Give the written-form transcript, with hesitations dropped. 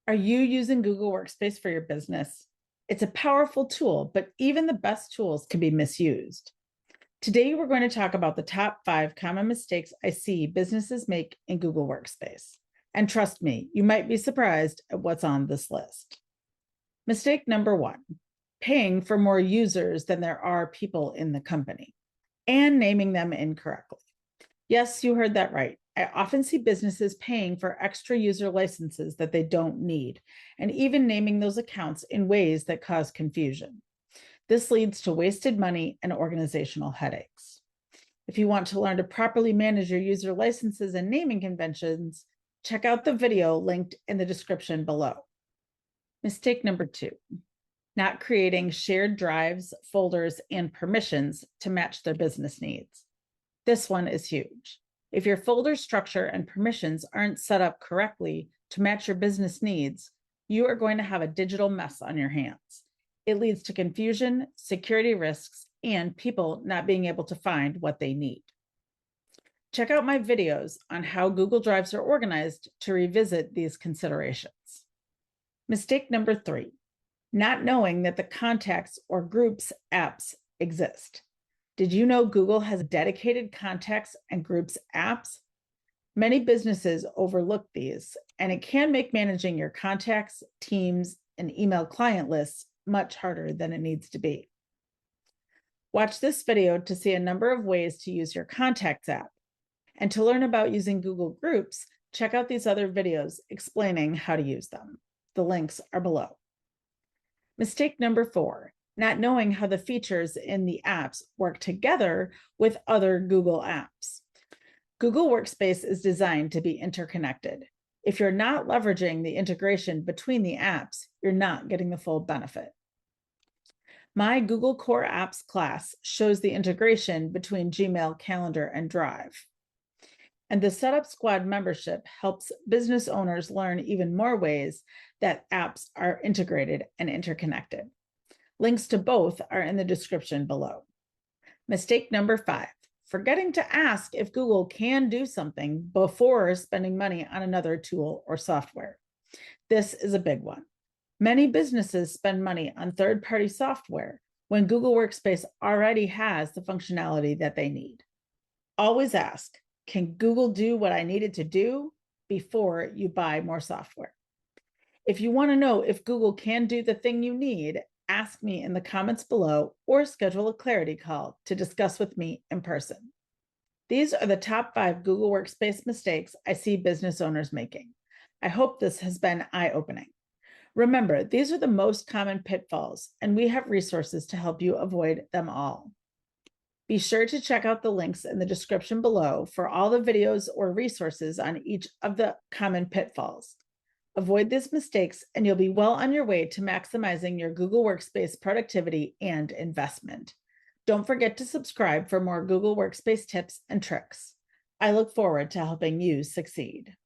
Are you using Google Workspace for your business? It's a powerful tool, but even the best tools can be misused. Today, we're going to talk about the top 5 common mistakes I see businesses make in Google Workspace. And trust me, you might be surprised at what's on this list. Mistake number 1, paying for more users than there are people in the company and naming them incorrectly. Yes, you heard that right. I often see businesses paying for extra user licenses that they don't need, and even naming those accounts in ways that cause confusion. This leads to wasted money and organizational headaches. If you want to learn to properly manage your user licenses and naming conventions, check out the video linked in the description below. Mistake number 2, not creating shared drives, folders, and permissions to match their business needs. This one is huge. If your folder structure and permissions aren't set up correctly to match your business needs, you are going to have a digital mess on your hands. It leads to confusion, security risks, and people not being able to find what they need. Check out my videos on how Google Drives are organized to revisit these considerations. Mistake number 3, not knowing that the contacts or groups apps exist. Did you know Google has dedicated contacts and groups apps? Many businesses overlook these, and it can make managing your contacts, teams, and email client lists much harder than it needs to be. Watch this video to see a number of ways to use your contacts app. And to learn about using Google Groups, check out these other videos explaining how to use them. The links are below. Mistake number 4, not knowing how the features in the apps work together with other Google apps. Google Workspace is designed to be interconnected. If you're not leveraging the integration between the apps, you're not getting the full benefit. My Google Core Apps class shows the integration between Gmail, Calendar, and Drive. And the Setup Squad membership helps business owners learn even more ways that apps are integrated and interconnected. Links to both are in the description below. Mistake number 5, forgetting to ask if Google can do something before spending money on another tool or software. This is a big one. Many businesses spend money on third-party software when Google Workspace already has the functionality that they need. Always ask, can Google do what I need it to do before you buy more software? If you want to know if Google can do the thing you need, ask me in the comments below or schedule a clarity call to discuss with me in person. These are the top 5 Google Workspace mistakes I see business owners making. I hope this has been eye-opening. Remember, these are the most common pitfalls, and we have resources to help you avoid them all. Be sure to check out the links in the description below for all the videos or resources on each of the common pitfalls. Avoid these mistakes, and you'll be well on your way to maximizing your Google Workspace productivity and investment. Don't forget to subscribe for more Google Workspace tips and tricks. I look forward to helping you succeed.